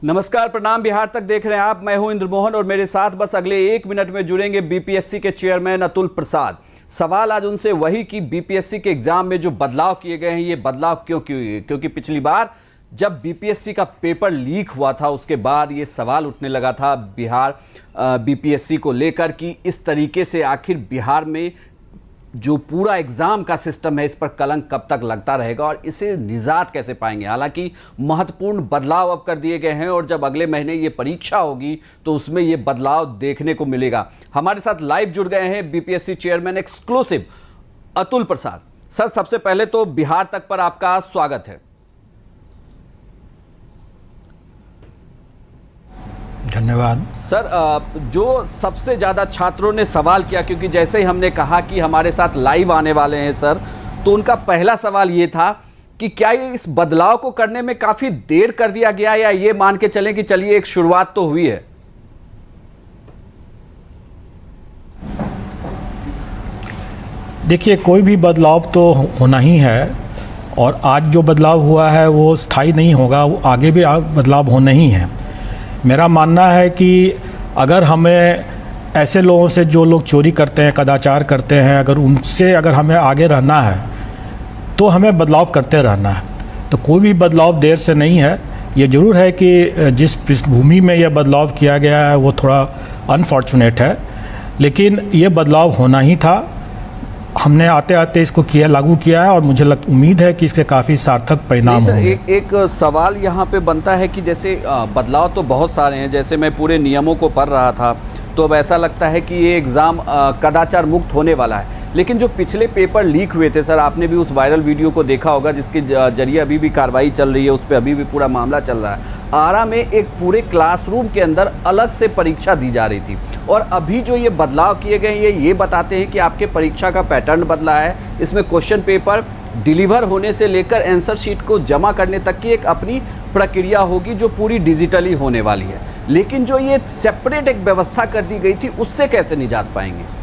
नमस्कार, प्रणाम। बिहार तक देख रहे हैं आप। मैं हूं इंद्र मोहन और मेरे साथ बस अगले 1 मिनट में जुड़ेंगे बीपीएससी के चेयरमैन अतुल प्रसाद। सवाल आज उनसे वही कि बीपीएससी के एग्जाम में जो बदलाव किए गए हैं, ये बदलाव क्यों किए? क्योंकि पिछली बार जब बीपीएससी का पेपर लीक हुआ था उसके बाद ये सवाल उठने लगा था बिहार बीपीएससी को लेकर कि इस तरीके से आखिर बिहार में जो पूरा एग्जाम का सिस्टम है इस पर कलंक कब तक लगता रहेगा और इसे निजात कैसे पाएंगे। हालांकि महत्वपूर्ण बदलाव अब कर दिए गए हैं और जब अगले महीने ये परीक्षा होगी तो उसमें ये बदलाव देखने को मिलेगा। हमारे साथ लाइव जुड़ गए हैं BPSC chairman exclusive Atul Prasad. Sir, सबसे पहले तो बिहार तक पर आपका स्वागत है। धन्यवाद सर। जो सबसे ज़्यादा छात्रों ने सवाल किया, क्योंकि जैसे ही हमने कहा कि हमारे साथ लाइव आने वाले हैं सर, तो उनका पहला सवाल ये था कि क्या ये इस बदलाव को करने में काफ़ी देर कर दिया गया या ये मान के चलें कि चलिए एक शुरुआत तो हुई है। देखिए, कोई भी बदलाव तो होना ही है और आज जो बदलाव हुआ है वो स्थायी नहीं होगा, वो आगे भी बदलाव होना ही है। मेरा मानना है कि अगर हमें ऐसे लोगों से, जो लोग चोरी करते हैं, कदाचार करते हैं, अगर हमें आगे रहना है तो हमें बदलाव करते रहना है। तो कोई भी बदलाव देर से नहीं है। ये ज़रूर है कि जिस पृष्ठभूमि में यह बदलाव किया गया है वो थोड़ा अनफॉर्चुनेट है, लेकिन ये बदलाव होना ही था। हमने आते आते इसको लागू किया है और मुझे उम्मीद है कि इसके काफ़ी सार्थक परिणाम होंगे। एक सवाल यहाँ पे बनता है कि जैसे बदलाव तो बहुत सारे हैं, जैसे मैं पूरे नियमों को पढ़ रहा था तो अब ऐसा लगता है कि ये एग्ज़ाम कदाचार मुक्त होने वाला है। लेकिन जो पिछले पेपर लीक हुए थे सर, आपने भी उस वायरल वीडियो को देखा होगा जिसके जरिए अभी भी कार्रवाई चल रही है, उस पर अभी भी पूरा मामला चल रहा है। आरा में एक पूरे क्लासरूम के अंदर अलग से परीक्षा दी जा रही थी और अभी जो ये बदलाव किए गए ये बताते हैं कि आपके परीक्षा का पैटर्न बदला है। इसमें क्वेश्चन पेपर डिलीवर होने से लेकर आंसर शीट को जमा करने तक की एक अपनी प्रक्रिया होगी जो पूरी डिजिटली होने वाली है। लेकिन जो ये सेपरेट एक व्यवस्था कर दी गई थी उससे कैसे निजात पाएंगे?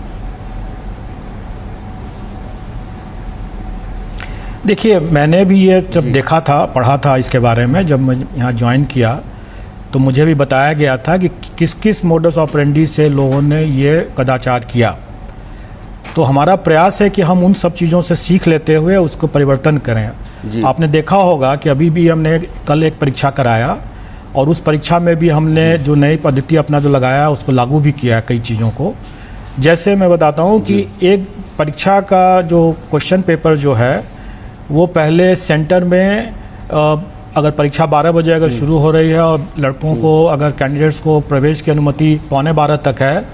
देखिए, मैंने भी ये जब देखा था, पढ़ा था इसके बारे में, जब मैं यहाँ ज्वाइन किया तो मुझे भी बताया गया था कि किस किस मोडस ऑपरेंडी से लोगों ने ये कदाचार किया। तो हमारा प्रयास है कि हम उन सब चीज़ों से सीख लेते हुए उसको परिवर्तन करें। आपने देखा होगा कि अभी भी हमने कल एक परीक्षा कराया और उस परीक्षा में भी हमने जो नई पद्धति अपना जो लगाया उसको लागू भी किया है कई चीज़ों को। जैसे मैं बताता हूँ कि एक परीक्षा का जो क्वेश्चन पेपर जो है वो पहले सेंटर में अगर परीक्षा 12 बजे अगर शुरू हो रही है और लड़कों को, अगर कैंडिडेट्स को प्रवेश की अनुमति 11:15 तक है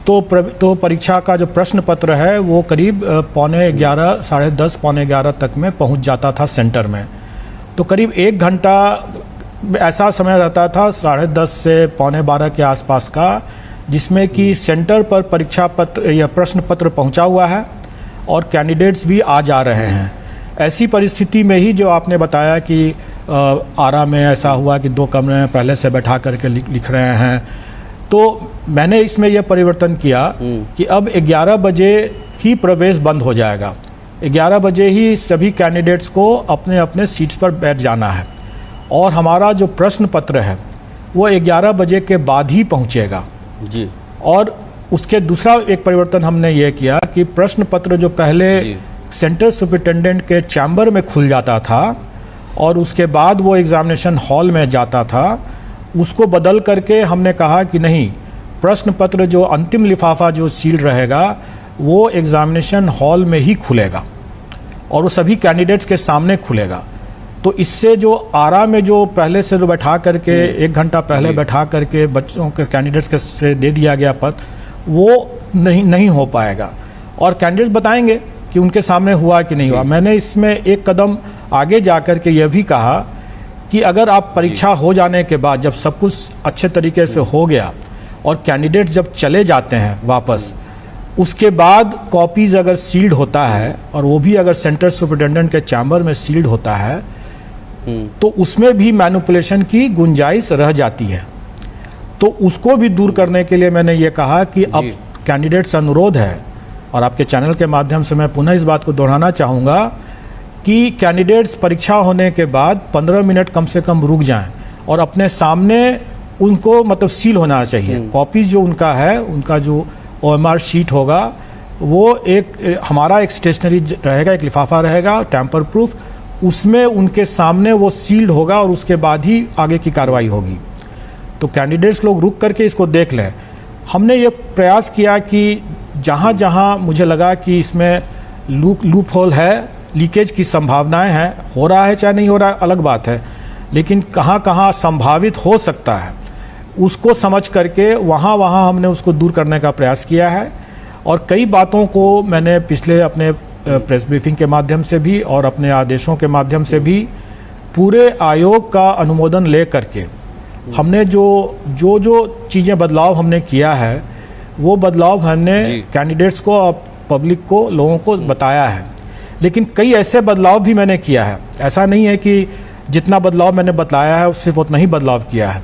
तो परीक्षा का जो प्रश्न पत्र है वो करीब 11:15, 10:30, 11:15 तक में पहुंच जाता था सेंटर में। तो करीब 1 घंटा ऐसा समय रहता था 10:30 से 11:15 के आसपास का, जिसमें कि सेंटर पर परीक्षा पत्र या प्रश्न पत्र पहुंचा हुआ है और कैंडिडेट्स भी आ जा रहे हैं। ऐसी परिस्थिति में ही जो आपने बताया कि आरा में ऐसा हुआ कि 2 कमरे में पहले से बैठा करके लिख रहे हैं, तो मैंने इसमें यह परिवर्तन किया कि अब 11 बजे ही प्रवेश बंद हो जाएगा। 11 बजे ही सभी कैंडिडेट्स को अपने अपने सीट्स पर बैठ जाना है और हमारा जो प्रश्न पत्र है वो 11 बजे के बाद ही पहुंचेगा जी। और उसके दूसरा एक परिवर्तन हमने ये किया कि प्रश्न पत्र जो पहले सेंटर सुपरिटेंडेंट के चैम्बर में खुल जाता था और उसके बाद वो एग्जामिनेशन हॉल में जाता था, उसको बदल करके हमने कहा कि नहीं, प्रश्न पत्र जो अंतिम लिफाफा जो सील रहेगा वो एग्जामिनेशन हॉल में ही खुलेगा और वो सभी कैंडिडेट्स के सामने खुलेगा। तो इससे जो आरा में जो पहले से जो बैठा करके 1 घंटा पहले बैठा करके बच्चों के कैंडिडेट्स के से दे दिया गया पत्र, वो नहीं हो पाएगा और कैंडिडेट्स बताएंगे कि उनके सामने हुआ कि नहीं हुआ। मैंने इसमें एक कदम आगे जाकर के यह भी कहा कि अगर आप परीक्षा हो जाने के बाद जब सब कुछ अच्छे तरीके से हो गया और कैंडिडेट्स जब चले जाते हैं वापस, उसके बाद कॉपीज अगर सील्ड होता है और वो भी अगर सेंटर सुपरिटेंडेंट के चैम्बर में सील्ड होता है तो उसमें भी मैनिपुलेशन की गुंजाइश रह जाती है। तो उसको भी दूर करने के लिए मैंने ये कहा कि अब कैंडिडेट्स अनुरोध है और आपके चैनल के माध्यम से मैं पुनः इस बात को दोहराना चाहूँगा कि कैंडिडेट्स परीक्षा होने के बाद 15 मिनट कम से कम रुक जाएं और अपने सामने उनको मतलब सील होना चाहिए। कॉपीज जो उनका है, उनका जो OMR शीट होगा वो एक हमारा एक स्टेशनरी रहेगा, एक लिफाफा रहेगा टैंपर प्रूफ, उसमें उनके सामने वो सील्ड होगा और उसके बाद ही आगे की कार्रवाई होगी। तो कैंडिडेट्स लोग रुक करके इसको देख लें। हमने ये प्रयास किया कि जहाँ जहाँ मुझे लगा कि इसमें लूप होल है, लीकेज की संभावनाएं हैं, हो रहा है चाहे नहीं हो रहा अलग बात है, लेकिन कहाँ कहाँ संभावित हो सकता है उसको समझ करके वहाँ हमने उसको दूर करने का प्रयास किया है। और कई बातों को मैंने पिछले अपने प्रेस ब्रीफिंग के माध्यम से भी और अपने आदेशों के माध्यम से भी पूरे आयोग का अनुमोदन ले करके हमने जो चीज़ें बदलाव हमने किया है वो बदलाव हमने कैंडिडेट्स को और पब्लिक को, लोगों को बताया है। लेकिन कई ऐसे बदलाव भी मैंने किया है, ऐसा नहीं है कि जितना बदलाव मैंने बताया है सिर्फ उतना ही बदलाव किया है।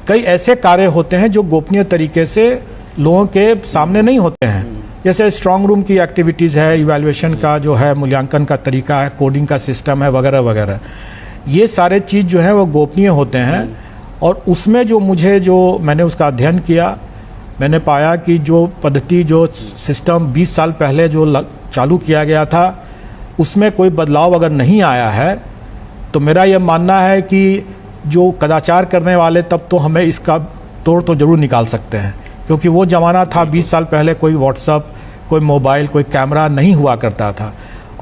कई ऐसे कार्य होते हैं जो गोपनीय तरीके से लोगों के सामने नहीं होते हैं, जैसे स्ट्रांग रूम की एक्टिविटीज़ है, इवैल्यूएशन का जो है मूल्यांकन का तरीका है, कोडिंग का सिस्टम है, वगैरह वगैरह। ये सारे चीज़ जो है वो गोपनीय होते हैं। और उसमें जो मैंने उसका अध्ययन किया, मैंने पाया कि जो पद्धति, जो सिस्टम 20 साल पहले जो चालू किया गया था उसमें कोई बदलाव अगर नहीं आया है तो मेरा यह मानना है कि जो कदाचार करने वाले तब तो हमें इसका तोड़ तो ज़रूर निकाल सकते हैं, क्योंकि वो ज़माना था 20 साल पहले कोई व्हाट्सअप, कोई मोबाइल, कोई कैमरा नहीं हुआ करता था।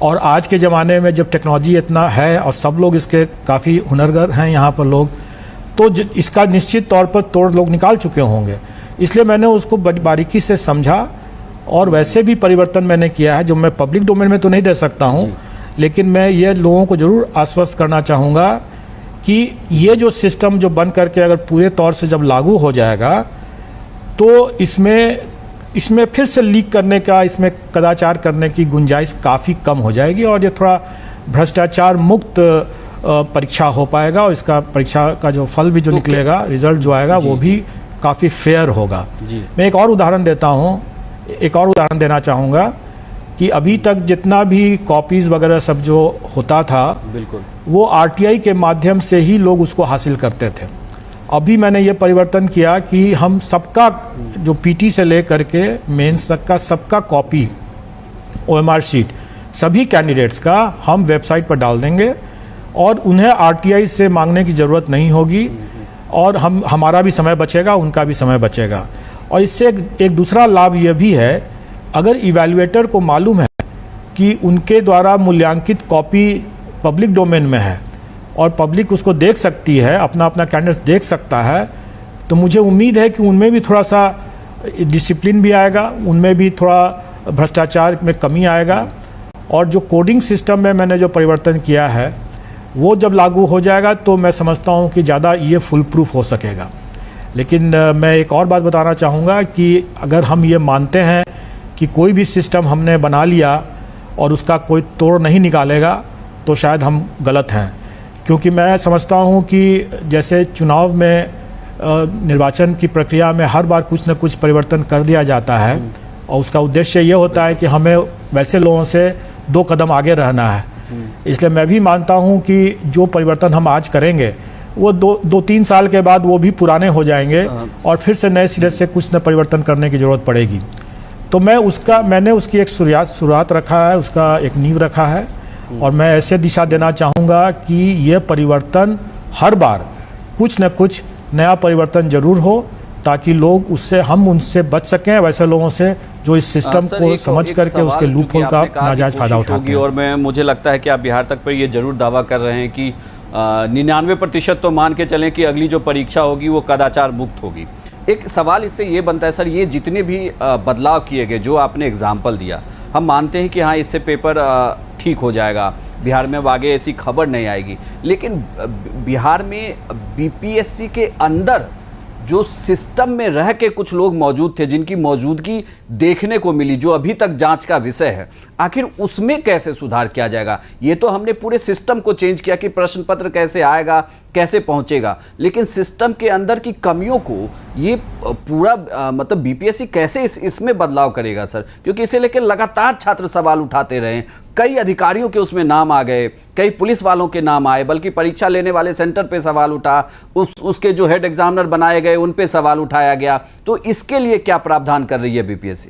और आज के ज़माने में जब टेक्नोलॉजी इतना है और सब लोग इसके काफ़ी हुनरगर हैं यहाँ पर लोग, तो इसका निश्चित तौर पर तोड़ लोग निकाल चुके होंगे। इसलिए मैंने उसको बारीकी से समझा और वैसे भी परिवर्तन मैंने किया है जो मैं पब्लिक डोमेन में तो नहीं दे सकता हूँ, लेकिन मैं ये लोगों को ज़रूर आश्वस्त करना चाहूँगा कि ये जो सिस्टम जो बन करके अगर पूरे तौर से जब लागू हो जाएगा तो इसमें फिर से लीक करने का, इसमें कदाचार करने की गुंजाइश काफ़ी कम हो जाएगी और ये थोड़ा भ्रष्टाचार मुक्त परीक्षा हो पाएगा और इसका परीक्षा का जो फल भी जो निकलेगा, रिजल्ट जो आएगा वो भी काफ़ी फेयर होगा। मैं एक और उदाहरण देना चाहूँगा कि अभी तक जितना भी कॉपीज़ वगैरह सब जो होता था बिल्कुल वो RTI के माध्यम से ही लोग उसको हासिल करते थे। अभी मैंने ये परिवर्तन किया कि हम सबका जो PT से ले करके मेंस तक का सबका कॉपी OMR शीट सभी कैंडिडेट्स का हम वेबसाइट पर डाल देंगे और उन्हें RTI से मांगने की ज़रूरत नहीं होगी और हमारा भी समय बचेगा, उनका भी समय बचेगा। और इससे एक दूसरा लाभ यह भी है, अगर इवैल्यूएटर को मालूम है कि उनके द्वारा मूल्यांकित कॉपी पब्लिक डोमेन में है और पब्लिक उसको देख सकती है, अपना कैंडिडेट देख सकता है, तो मुझे उम्मीद है कि उनमें भी थोड़ा सा डिसिप्लिन भी आएगा, उनमें भी थोड़ा भ्रष्टाचार में कमी आएगा। और जो कोडिंग सिस्टम में मैंने जो परिवर्तन किया है वो जब लागू हो जाएगा तो मैं समझता हूँ कि ज़्यादा ये फुल प्रूफ हो सकेगा। लेकिन मैं एक और बात बताना चाहूँगा कि अगर हम ये मानते हैं कि कोई भी सिस्टम हमने बना लिया और उसका कोई तोड़ नहीं निकालेगा तो शायद हम गलत हैं, क्योंकि मैं समझता हूँ कि जैसे चुनाव में निर्वाचन की प्रक्रिया में हर बार कुछ न कुछ परिवर्तन कर दिया जाता है और उसका उद्देश्य ये होता है कि हमें वैसे लोगों से 2 कदम आगे रहना है। इसलिए मैं भी मानता हूँ कि जो परिवर्तन हम आज करेंगे वो 2-3 साल के बाद वो भी पुराने हो जाएंगे और फिर से नए सिरे से कुछ न परिवर्तन करने की ज़रूरत पड़ेगी। तो मैंने उसकी एक शुरुआत रखा है, उसका एक नींव रखा है और मैं ऐसे दिशा देना चाहूँगा कि ये परिवर्तन हर बार कुछ न कुछ नया परिवर्तन ज़रूर हो ताकि लोग हम उनसे बच सकें, वैसे लोगों से जो इस सिस्टम को समझ करके उसके लूप होल का नाजायज फायदा उठाते हैं। और मुझे लगता है कि आप बिहार तक पर ये जरूर दावा कर रहे हैं कि 99% तो मान के चलें कि अगली जो परीक्षा होगी वो कदाचार मुक्त होगी। एक सवाल इससे ये बनता है सर, ये जितने भी बदलाव किए गए जो आपने एग्जाम्पल दिया, हम मानते हैं कि हाँ इससे पेपर ठीक हो जाएगा, बिहार में आगे ऐसी खबर नहीं आएगी, लेकिन बिहार में BPSC के अंदर जो सिस्टम में रह के कुछ लोग मौजूद थे जिनकी मौजूदगी देखने को मिली, जो अभी तक जांच का विषय है, आखिर उसमें कैसे सुधार किया जाएगा? ये तो हमने पूरे सिस्टम को चेंज किया कि प्रश्न पत्र कैसे आएगा, कैसे पहुंचेगा, लेकिन सिस्टम के अंदर की कमियों को ये पूरा मतलब बीपीएससी कैसे इसमें बदलाव करेगा सर? क्योंकि इसे लेकर लगातार छात्र सवाल उठाते रहे, कई अधिकारियों के उसमें नाम आ गए, कई पुलिस वालों के नाम आए, बल्कि परीक्षा लेने वाले सेंटर पे सवाल उठा, उसके जो हेड एग्जामिनर बनाए गए उन पे सवाल उठाया गया। तो इसके लिए क्या प्रावधान कर रही है बीपीएससी?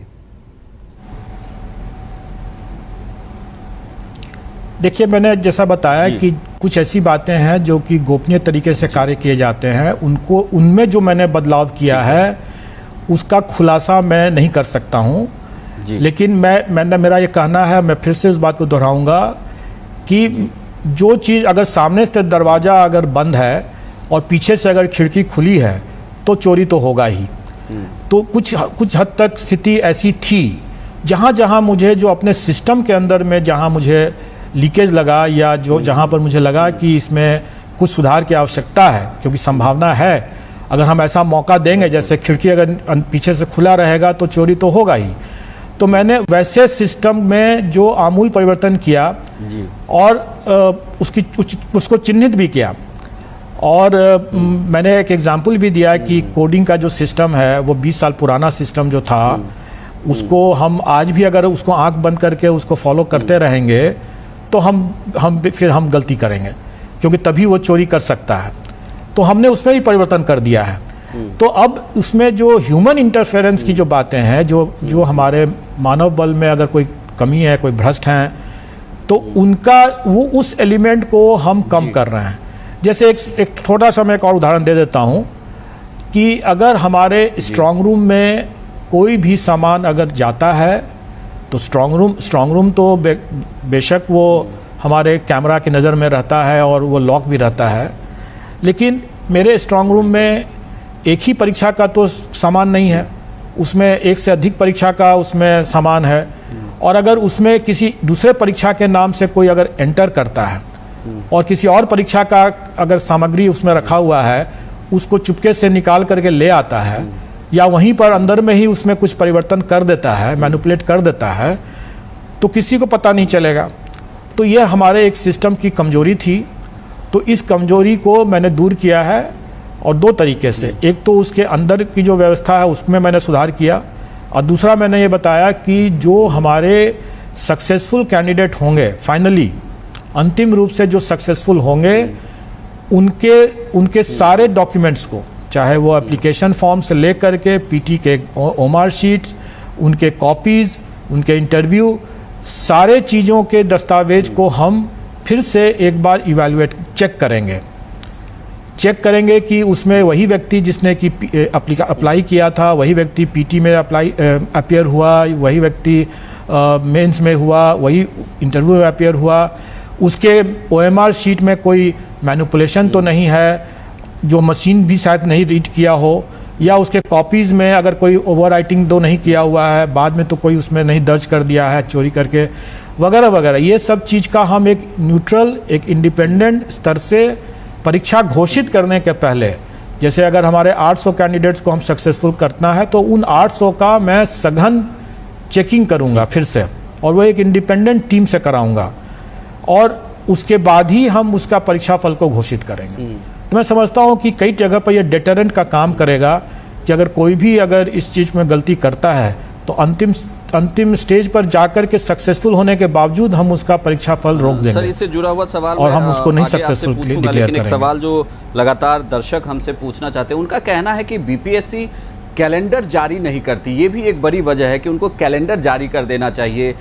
देखिए, मैंने जैसा बताया कि कुछ ऐसी बातें हैं जो कि गोपनीय तरीके से कार्य किए जाते हैं, उनमें जो मैंने बदलाव किया है उसका खुलासा मैं नहीं कर सकता हूं। लेकिन मेरा ये कहना है, मैं फिर से उस बात को दोहराऊंगा कि जो चीज़ अगर सामने से दरवाज़ा अगर बंद है और पीछे से अगर खिड़की खुली है तो चोरी तो होगा ही। तो कुछ हद तक स्थिति ऐसी थी जहाँ मुझे जो अपने सिस्टम के अंदर में जहाँ मुझे लीकेज लगा या जहाँ पर मुझे लगा कि इसमें कुछ सुधार की आवश्यकता है, क्योंकि संभावना है अगर हम ऐसा मौका देंगे, जैसे खिड़की अगर पीछे से खुला रहेगा तो चोरी तो होगा ही। तो मैंने वैसे सिस्टम में जो आमूल परिवर्तन किया और उसको चिन्हित भी किया। और मैंने एक एग्जाम्पल भी दिया कि कोडिंग का जो सिस्टम है वो 20 साल पुराना सिस्टम जो था, उसको हम आज भी अगर उसको आंख बंद करके उसको फॉलो करते रहेंगे तो फिर हम गलती करेंगे, क्योंकि तभी वो चोरी कर सकता है। तो हमने उसमें भी परिवर्तन कर दिया है। तो अब उसमें जो ह्यूमन इंटरफेरेंस की जो बातें हैं, जो हमारे मानव बल में अगर कोई कमी है, कोई भ्रष्ट हैं, तो वो उस एलिमेंट को हम कम कर रहे हैं। जैसे एक छोटा सा मैं एक और उदाहरण दे देता हूँ कि अगर हमारे स्ट्रांग रूम में कोई भी सामान अगर जाता है तो स्ट्रांग रूम तो बेशक वो हमारे कैमरा की नज़र में रहता है और वो लॉक भी रहता है, लेकिन मेरे स्ट्रांग रूम में एक ही परीक्षा का तो सामान नहीं है, उसमें एक से अधिक परीक्षा का उसमें सामान है। और अगर उसमें किसी दूसरे परीक्षा के नाम से कोई अगर एंटर करता है और किसी और परीक्षा का अगर सामग्री उसमें रखा हुआ है, उसको चुपके से निकाल करके ले आता है या वहीं पर अंदर में ही उसमें कुछ परिवर्तन कर देता है, मैनिपुलेट कर देता है, तो किसी को पता नहीं चलेगा। तो यह हमारे एक सिस्टम की कमजोरी थी। तो इस कमजोरी को मैंने दूर किया है और दो तरीके से। एक तो उसके अंदर की जो व्यवस्था है उसमें मैंने सुधार किया, और दूसरा मैंने ये बताया कि जो हमारे सक्सेसफुल कैंडिडेट होंगे, फाइनली अंतिम रूप से जो सक्सेसफुल होंगे, उनके सारे डॉक्यूमेंट्स को, चाहे वो एप्लीकेशन फॉर्म से लेकर के पीटी के ओमार शीट्स, उनके कॉपीज़, उनके इंटरव्यू, सारे चीज़ों के दस्तावेज को हम फिर से एक बार इवैल्यूएट चेक करेंगे कि उसमें वही व्यक्ति जिसने कि अप्लाई किया था, वही व्यक्ति पीटी में अपीयर हुआ, वही व्यक्ति मेंस में हुआ, वही इंटरव्यू में अपीयर हुआ, उसके ओएमआर शीट में कोई मैनिपुलेशन तो नहीं है, जो मशीन भी शायद नहीं रीड किया हो, या उसके कॉपीज़ में अगर कोई ओवर राइटिंग तो नहीं किया हुआ है, बाद में तो कोई उसमें नहीं दर्ज कर दिया है चोरी करके, वगैरह वगैरह। ये सब चीज़ का हम एक न्यूट्रल, एक इंडिपेंडेंट स्तर से परीक्षा घोषित करने के पहले, जैसे अगर हमारे 800 कैंडिडेट्स को हम सक्सेसफुल करना है तो उन 800 का मैं सघन चेकिंग करूंगा फिर से, और वो एक इंडिपेंडेंट टीम से कराऊंगा, और उसके बाद ही हम उसका परीक्षा फल को घोषित करेंगे। तो मैं समझता हूँ कि कई जगह पर यह डेटरेंट का काम करेगा कि अगर कोई भी अगर इस चीज़ में गलती करता है तो अंतिम स्टेज पर जाकर के सक्सेसफुल होने के बावजूद हम उसका परीक्षा फल रोक देंगे। सर, इससे जुड़ा हुआ सवाल और हम उसको नहीं सक्सेसफुल डिक्लेयर करेंगे। एक सवाल जो लगातार दर्शक हमसे पूछना चाहते हैं, उनका कहना है कि बीपीएससी कैलेंडर जारी नहीं करती। ये भी एक बड़ी वजह है कि उनको कैलेंडर जारी कर देना चाहिए,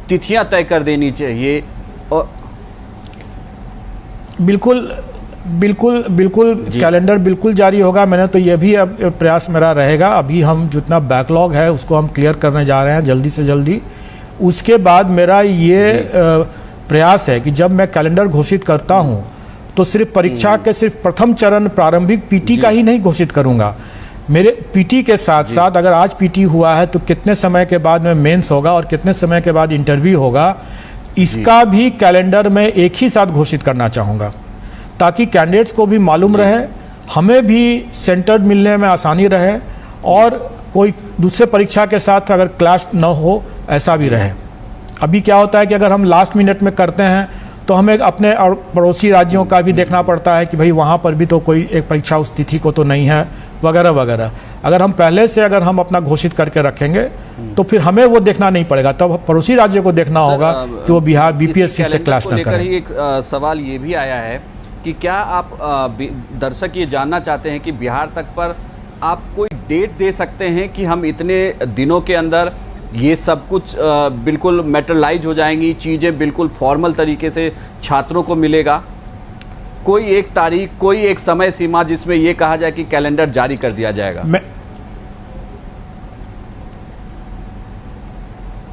तिथियां तय कर देनी चाहिए। और बिल्कुल कैलेंडर बिल्कुल जारी होगा। मैंने तो ये भी अब प्रयास मेरा रहेगा, अभी हम जितना बैकलॉग है उसको हम क्लियर करने जा रहे हैं जल्दी से जल्दी। उसके बाद मेरा ये प्रयास है कि जब मैं कैलेंडर घोषित करता हूं तो सिर्फ परीक्षा के सिर्फ प्रथम चरण प्रारंभिक पीटी का ही नहीं घोषित करूंगा। मेरे पीटी के साथ साथ अगर आज पीटी हुआ है तो कितने समय के बाद में मेंस होगा और कितने समय के बाद इंटरव्यू होगा, इसका भी कैलेंडर में एक ही साथ घोषित करना चाहूँगा, ताकि कैंडिडेट्स को भी मालूम रहे, हमें भी सेंटर मिलने में आसानी रहे, और कोई दूसरे परीक्षा के साथ अगर क्लैश न हो ऐसा भी रहे। अभी क्या होता है कि अगर हम लास्ट मिनट में करते हैं तो हमें अपने और पड़ोसी राज्यों का भी देखना पड़ता है कि भाई वहाँ पर भी तो कोई एक परीक्षा उस तिथि को तो नहीं है, वगैरह वगैरह। अगर हम पहले से अगर हम अपना घोषित करके रखेंगे तो फिर हमें वो देखना नहीं पड़ेगा, तब पड़ोसी राज्य को देखना होगा कि वो बिहार बीपीएससी से क्लैश न करें। एक सवाल ये भी आया है कि क्या आप दर्शक ये जानना चाहते हैं कि बिहार तक पर आप कोई डेट दे सकते हैं कि हम इतने दिनों के अंदर ये सब कुछ बिल्कुल मैटेरियलाइज हो जाएंगी, चीज़ें बिल्कुल फॉर्मल तरीके से छात्रों को मिलेगा? कोई एक तारीख, कोई एक समय सीमा जिसमें ये कहा जाए कि कैलेंडर जारी कर दिया जाएगा?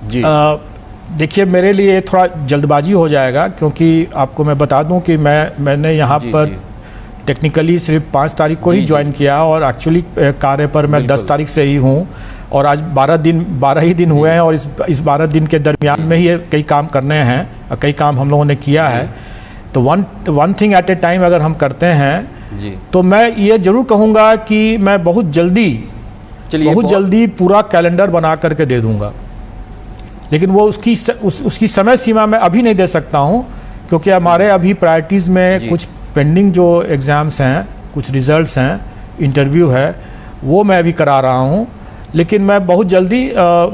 जी देखिए, मेरे लिए थोड़ा जल्दबाजी हो जाएगा, क्योंकि आपको मैं बता दूं कि मैंने यहाँ पर टेक्निकली सिर्फ 5 तारीख को ही ज्वाइन किया और एक्चुअली कार्य पर मैं 10 तारीख से ही हूँ, और आज 12 ही दिन हुए हैं, और इस 12 दिन के दरमियान में ही कई काम करने हैं और कई काम हम लोगों ने किया है। तो one thing at A time अगर हम करते हैं तो मैं ये जरूर कहूँगा कि मैं बहुत जल्दी पूरा कैलेंडर बना करके दे दूँगा, लेकिन वो उसकी समय सीमा मैं अभी नहीं दे सकता हूँ, क्योंकि हमारे अभी प्रायोरिटीज़ में कुछ पेंडिंग जो एग्ज़ाम्स हैं, कुछ रिजल्ट्स हैं, इंटरव्यू है, वो मैं अभी करा रहा हूँ। लेकिन मैं बहुत जल्दी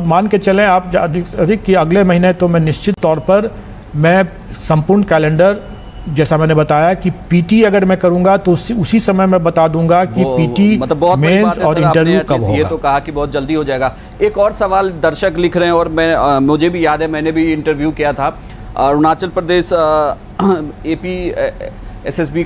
मान के चलें आप अधिक कि अगले महीने तो मैं निश्चित तौर पर मैं संपूर्ण कैलेंडर, जैसा मैंने बताया कि पीटी अगर मैं करूंगा तो उसी समय मैं बता दूंगा कि पीटी मतलब मेंस और इंटरव्यू कब होगा। ये तो कहा कि बहुत जल्दी हो जाएगा। एक और सवाल दर्शक लिख रहे हैं, और मुझे भी याद है, मैंने भी इंटरव्यू किया था अरुणाचल प्रदेश AP SSB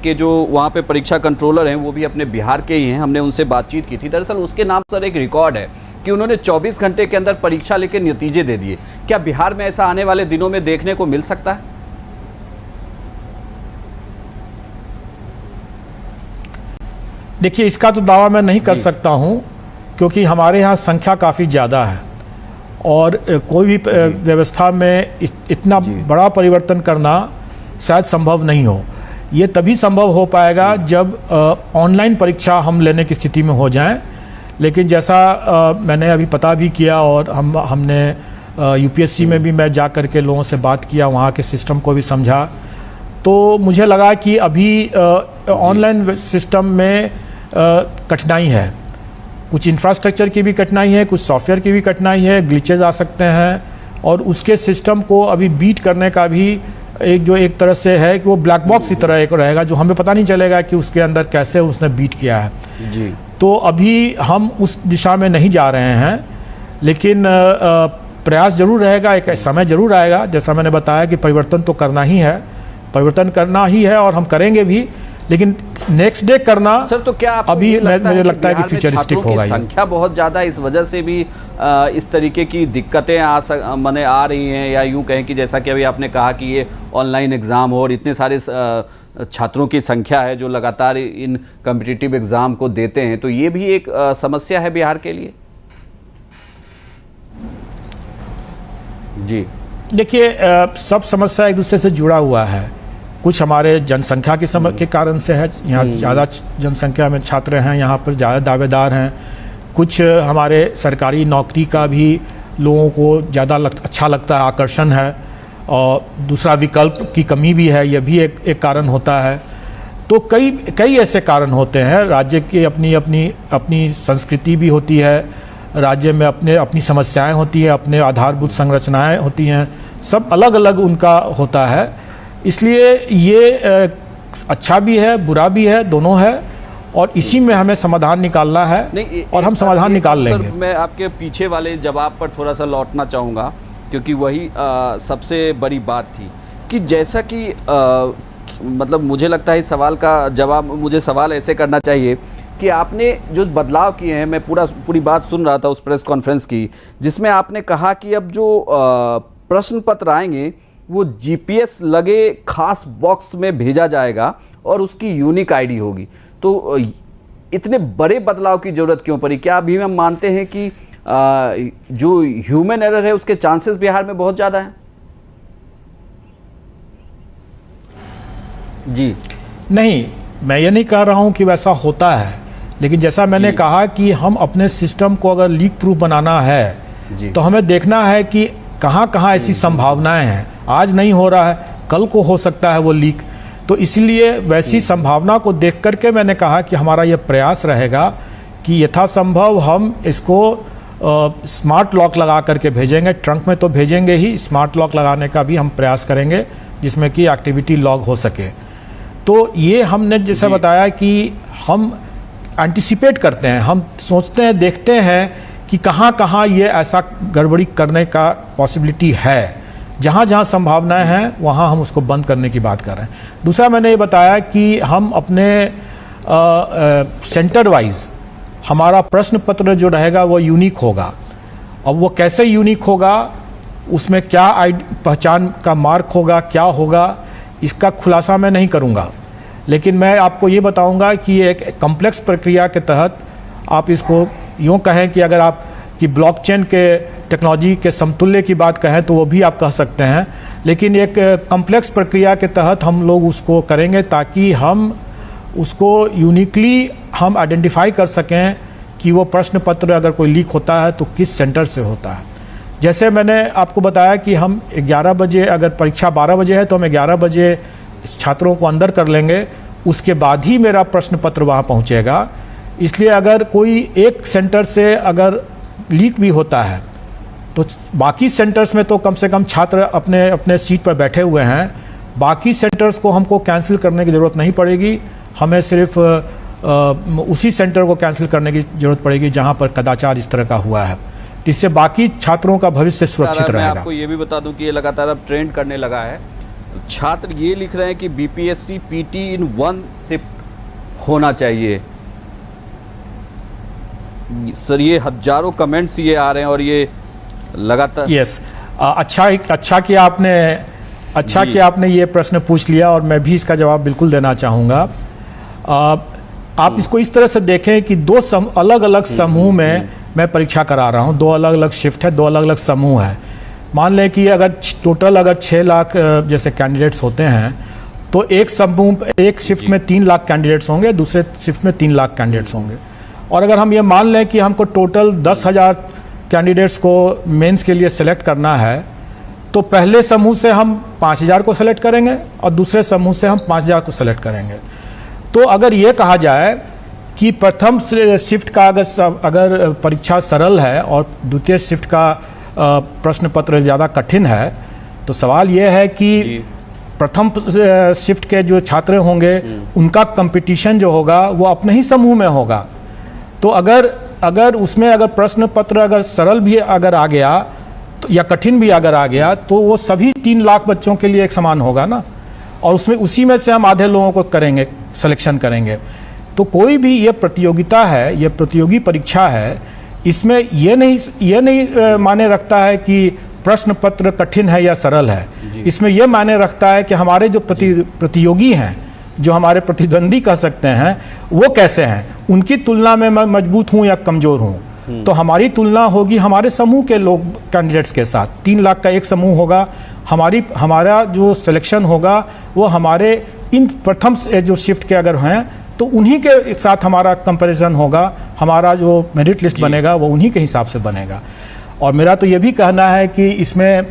के जो वहाँ पे परीक्षा कंट्रोलर हैं, वो भी अपने बिहार के ही हैं, हमने उनसे बातचीत की थी। दरअसल उसके नाम पर एक रिकॉर्ड है कि उन्होंने 24 घंटे के अंदर परीक्षा लेके नतीजे दे दिए। क्या बिहार में ऐसा आने वाले दिनों में देखने को मिल सकता है? देखिए, इसका तो दावा मैं नहीं कर सकता हूं, क्योंकि हमारे यहाँ संख्या काफ़ी ज़्यादा है और कोई भी व्यवस्था में इतना बड़ा परिवर्तन करना शायद संभव नहीं हो। ये तभी संभव हो पाएगा जब ऑनलाइन परीक्षा हम लेने की स्थिति में हो जाएं। लेकिन जैसा मैंने अभी पता भी किया और हमने यूपीएससी में भी मैं जा कर के लोगों से बात किया, वहाँ के सिस्टम को भी समझा, तो मुझे लगा कि अभी ऑनलाइन सिस्टम में कठिनाई है, कुछ इंफ्रास्ट्रक्चर की भी कठिनाई है, कुछ सॉफ्टवेयर की भी कठिनाई है, ग्लिचेज आ सकते हैं, और उसके सिस्टम को अभी बीट करने का भी एक तरह से है कि वो ब्लैक बॉक्स की तरह एक रहेगा, जो हमें पता नहीं चलेगा कि उसके अंदर कैसे उसने बीट किया है। जी। तो अभी हम उस दिशा में नहीं जा रहे हैं, लेकिन प्रयास जरूर रहेगा, एक समय जरूर आएगा, जैसा मैंने बताया कि परिवर्तन तो करना ही है और हम करेंगे भी, लेकिन नेक्स्ट डे करना सर, तो क्या अभी मुझे लगता है कि फ्यूचरिस्टिक होगा। संख्या बहुत ज़्यादा, इस वजह से भी इस तरीके की दिक्कतें आ रही हैं, या यूँ कहें कि जैसा कि अभी आपने कहा कि ये ऑनलाइन एग्ज़ाम हो और इतने सारे छात्रों की संख्या है जो लगातार इन कॉम्पिटिटिव एग्ज़ाम को देते हैं, तो ये भी एक समस्या है बिहार के लिए? जी देखिए, सब समस्या एक दूसरे से जुड़ा हुआ है। कुछ हमारे जनसंख्या के कारण से है, यहाँ ज़्यादा जनसंख्या में छात्र हैं, यहाँ पर ज़्यादा दावेदार हैं। कुछ हमारे सरकारी नौकरी का भी लोगों को ज़्यादा अच्छा लगता है, आकर्षण है, और दूसरा विकल्प की कमी भी है, यह भी एक कारण होता है। तो कई ऐसे कारण होते हैं। राज्य की अपनी संस्कृति भी होती है, राज्य में अपनी समस्याएं होती हैं, अपने आधारभूत संरचनाएं होती हैं, सब अलग अलग उनका होता है। इसलिए ये अच्छा भी है, बुरा भी है, दोनों है, और इसी में हमें समाधान निकालना है। नहीं, और हम समाधान निकाल लेंगे। मैं आपके पीछे वाले जवाब पर थोड़ा सा लौटना चाहूँगा, क्योंकि वही सबसे बड़ी बात थी कि जैसा कि मतलब मुझे लगता है इस सवाल का जवाब, मुझे सवाल ऐसे करना चाहिए कि आपने जो बदलाव किए हैं, मैं पूरी बात सुन रहा था उस प्रेस कॉन्फ्रेंस की, जिसमें आपने कहा कि अब जो प्रश्न पत्र आएंगे वो जीपीएस लगे खास बॉक्स में भेजा जाएगा और उसकी यूनिक आईडी होगी। तो इतने बड़े बदलाव की ज़रूरत क्यों पड़ी? क्या अभी हम मानते हैं कि जो ह्यूमन एरर है उसके चांसेस बिहार में बहुत ज़्यादा हैं? जी नहीं, मैं ये नहीं कह रहा हूं कि वैसा होता है, लेकिन जैसा मैंने कहा कि हम अपने सिस्टम को अगर लीक प्रूफ बनाना है तो हमें देखना है कि कहां कहां ऐसी संभावनाएं हैं। आज नहीं हो रहा है, कल को हो सकता है वो लीक। तो इसलिए वैसी संभावना को देख करके मैंने कहा कि हमारा ये प्रयास रहेगा कि यथासंभव हम इसको स्मार्ट लॉक लगा करके भेजेंगे। ट्रंक में तो भेजेंगे ही, स्मार्ट लॉक लगाने का भी हम प्रयास करेंगे जिसमें कि एक्टिविटी लॉग हो सके। तो ये हमने जैसे बताया कि हम एंटिसिपेट करते हैं, हम सोचते हैं, देखते हैं कि कहाँ कहाँ ये ऐसा गड़बड़ी करने का पॉसिबिलिटी है। जहाँ जहाँ संभावनाएं हैं वहाँ हम उसको बंद करने की बात कर रहे हैं। दूसरा मैंने ये बताया कि हम अपने सेंटर वाइज हमारा प्रश्न पत्र जो रहेगा वो यूनिक होगा। अब वो कैसे यूनिक होगा, उसमें क्या पहचान का मार्क होगा, क्या होगा, इसका खुलासा मैं नहीं करूँगा। लेकिन मैं आपको ये बताऊँगा कि एक कम्प्लेक्स प्रक्रिया के तहत आप इसको यूँ कहें कि अगर आप कि ब्लॉकचेन के टेक्नोलॉजी के समतुल्य की बात कहें तो वो भी आप कह सकते हैं। लेकिन एक कम्प्लेक्स प्रक्रिया के तहत हम लोग उसको करेंगे ताकि हम उसको यूनिकली हम आइडेंटिफाई कर सकें कि वो प्रश्न पत्र अगर कोई लीक होता है तो किस सेंटर से होता है। जैसे मैंने आपको बताया कि हम 11 बजे, अगर परीक्षा 12 बजे है तो हम 11 बजे छात्रों को अंदर कर लेंगे, उसके बाद ही मेरा प्रश्न पत्र वहाँ पहुँचेगा। इसलिए अगर कोई एक सेंटर से अगर लीक भी होता है तो बाकी सेंटर्स में तो कम से कम छात्र अपने अपने सीट पर बैठे हुए हैं, बाकी सेंटर्स को हमको कैंसिल करने की ज़रूरत नहीं पड़ेगी। हमें सिर्फ उसी सेंटर को कैंसिल करने की ज़रूरत पड़ेगी जहां पर कदाचार इस तरह का हुआ है। इससे बाकी छात्रों का भविष्य सुरक्षित रहेगा। मैं आपको ये भी बता दूं कि ये लगातार अब ट्रेंड करने लगा है। छात्र ये लिख रहे हैं कि बीपीएससी पीटी इन 1 शिफ्ट होना चाहिए। सर ये हजारों कमेंट्स ये आ रहे हैं और ये लगातार। यस, अच्छा कि आपने ये प्रश्न पूछ लिया और मैं भी इसका जवाब बिल्कुल देना चाहूँगा। आप इसको इस तरह से देखें कि दो अलग अलग समूह में मैं परीक्षा करा रहा हूँ। 2 अलग अलग शिफ्ट है, 2 अलग अलग समूह है। मान लें कि अगर टोटल 6 लाख जैसे कैंडिडेट्स होते हैं तो एक समूह, एक शिफ्ट में 3 लाख कैंडिडेट्स होंगे, दूसरे शिफ्ट में 3 लाख कैंडिडेट्स होंगे। और अगर हम ये मान लें कि हमको टोटल 10,000 कैंडिडेट्स को मेंस के लिए सेलेक्ट करना है तो पहले समूह से हम 5,000 को सेलेक्ट करेंगे और दूसरे समूह से हम 5,000 को सेलेक्ट करेंगे। तो अगर ये कहा जाए कि प्रथम शिफ्ट का अगर परीक्षा सरल है और द्वितीय शिफ्ट का प्रश्न पत्र ज़्यादा कठिन है तो सवाल ये है कि प्रथम शिफ्ट के जो छात्र होंगे उनका कंपटीशन जो होगा वो अपने ही समूह में होगा। तो अगर उसमें अगर प्रश्न पत्र अगर सरल भी अगर आ गया तो या कठिन भी अगर आ गया तो वो सभी 3 लाख बच्चों के लिए एक समान होगा ना, और उसमें उसी में से हम आधे लोगों को करेंगे, सिलेक्शन करेंगे। तो कोई भी ये प्रतियोगिता है, ये प्रतियोगी परीक्षा है, इसमें ये नहीं माने रखता है कि प्रश्न पत्र कठिन है या सरल है। इसमें यह माने रखता है कि हमारे जो प्रतियोगी हैं, जो हमारे प्रतिद्वंदी कह सकते हैं, वो कैसे हैं, उनकी तुलना में मैं मजबूत हूं या कमजोर हूं। तो हमारी तुलना होगी हमारे समूह के लोग कैंडिडेट्स के साथ। 3 लाख का एक समूह होगा, हमारा जो सिलेक्शन होगा वो हमारे इन प्रथम जो शिफ्ट के अगर हैं तो उन्हीं के साथ हमारा कंपैरिजन होगा। हमारा जो मेरिट लिस्ट बनेगा वो उन्हीं के हिसाब से बनेगा। और मेरा तो ये भी कहना है कि इसमें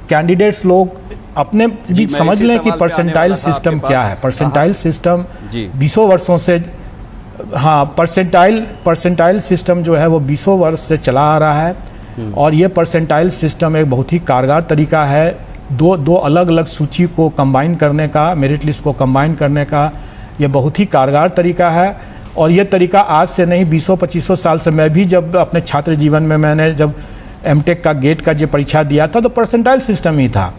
कैंडिडेट्स लोग अपने भी समझ लें कि परसेंटाइल सिस्टम क्या है। परसेंटाइल सिस्टम 20 वर्षों से, हाँ, परसेंटाइल सिस्टम जो है वो 20 वर्ष से चला आ रहा है। और ये परसेंटाइल सिस्टम एक बहुत ही कारगर तरीका है दो अलग अलग सूची को कंबाइन करने का, मेरिट लिस्ट को कंबाइन करने का। ये बहुत ही कारगर तरीका है। और ये तरीका आज से नहीं, 20-25 साल से, मैं भी जब अपने छात्र जीवन में मैंने जब एमटेक का गेट का जो परीक्षा दिया था तो परसेंटाइल सिस्टम ही था।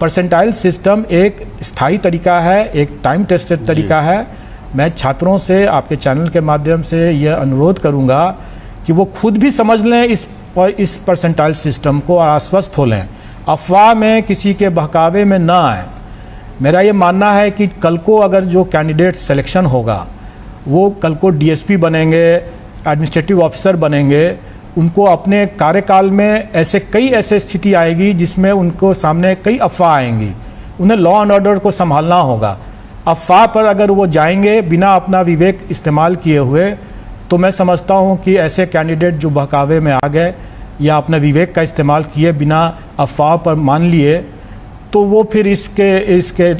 परसेंटाइल सिस्टम एक स्थायी तरीका है, एक टाइम टेस्टेड तरीका है। मैं छात्रों से आपके चैनल के माध्यम से यह अनुरोध करूंगा कि वो खुद भी समझ लें इस परसेंटाइल सिस्टम को और आश्वस्त हो लें, अफवाह में, किसी के बहकावे में ना आए। मेरा ये मानना है कि कल को अगर जो कैंडिडेट सिलेक्शन होगा वो कल को डीएसपी बनेंगे, एडमिनिस्ट्रेटिव ऑफिसर बनेंगे, उनको अपने कार्यकाल में कई ऐसे स्थिति आएगी जिसमें उनको सामने कई अफवाह आएंगी। उन्हें लॉ एंड ऑर्डर को संभालना होगा। अफवाह पर अगर वो जाएंगे बिना अपना विवेक इस्तेमाल किए हुए तो मैं समझता हूँ कि ऐसे कैंडिडेट जो बहकावे में आ गए या अपने विवेक का इस्तेमाल किए बिना अफवाह पर मान लिए तो वो फिर इसके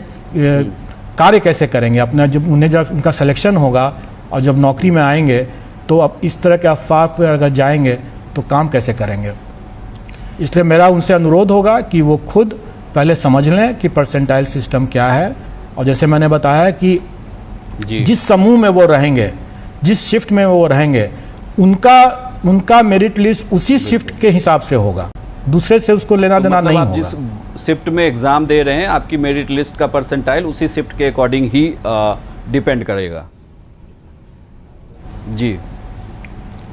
कार्य कैसे करेंगे अपना, जब उनका सिलेक्शन होगा और जब नौकरी में आएंगे तो अब इस तरह के अफवाह पर अगर जाएंगे तो काम कैसे करेंगे। इसलिए मेरा उनसे अनुरोध होगा कि वो खुद पहले समझ लें कि परसेंटाइल सिस्टम क्या है, और जैसे मैंने बताया कि जिस समूह में वो रहेंगे, जिस शिफ्ट में वो रहेंगे, उनका मेरिट लिस्ट उसी शिफ्ट के हिसाब से होगा, दूसरे से उसको लेना देना नहीं होगा। जिस शिफ्ट में एग्जाम दे रहे हैं आपकी मेरिट लिस्ट का परसेंटाइल उसी शिफ्ट के अकॉर्डिंग ही डिपेंड करेगा। जी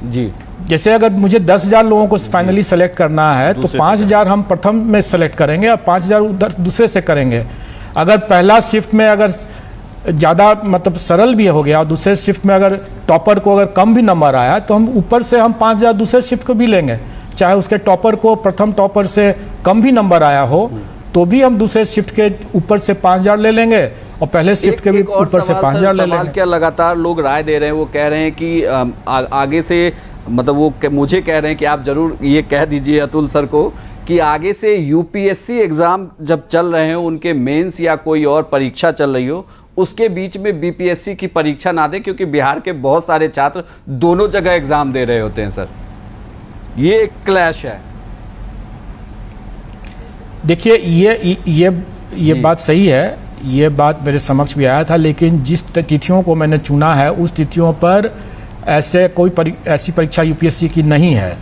जी, जैसे अगर मुझे 10,000 लोगों को फाइनली सेलेक्ट करना है तो 5,000 हम प्रथम में सेलेक्ट करेंगे और 5,000 दूसरे से करेंगे। अगर पहला शिफ्ट में अगर ज़्यादा मतलब सरल भी हो गया और दूसरे शिफ्ट में अगर टॉपर को अगर कम भी नंबर आया तो हम ऊपर से हम 5,000 दूसरे शिफ्ट को भी लेंगे, चाहे उसके टॉपर को प्रथम टॉपर से कम भी नंबर आया हो तो भी हम दूसरे शिफ्ट के ऊपर से 5,000 ले लेंगे और पहले शिफ्ट के भी ऊपर से 5,000 ले लेंगे। क्या लगातार लोग राय दे रहे हैं, वो कह रहे हैं कि आगे से मतलब वो मुझे कह रहे हैं कि आप जरूर ये कह दीजिए अतुल सर को कि आगे से यूपीएससी एग्जाम जब चल रहे हैं, उनके मेंस या कोई और परीक्षा चल रही हो, उसके बीच में बीपीएससी की परीक्षा ना दें, क्योंकि बिहार के बहुत सारे छात्र दोनों जगह एग्जाम दे रहे होते हैं। सर ये एक क्लैश है। देखिए ये बात सही है, ये बात मेरे समक्ष भी आया था, लेकिन जिस तिथियों को मैंने चुना है उस तिथियों पर ऐसी परीक्षा यूपीएससी की नहीं है।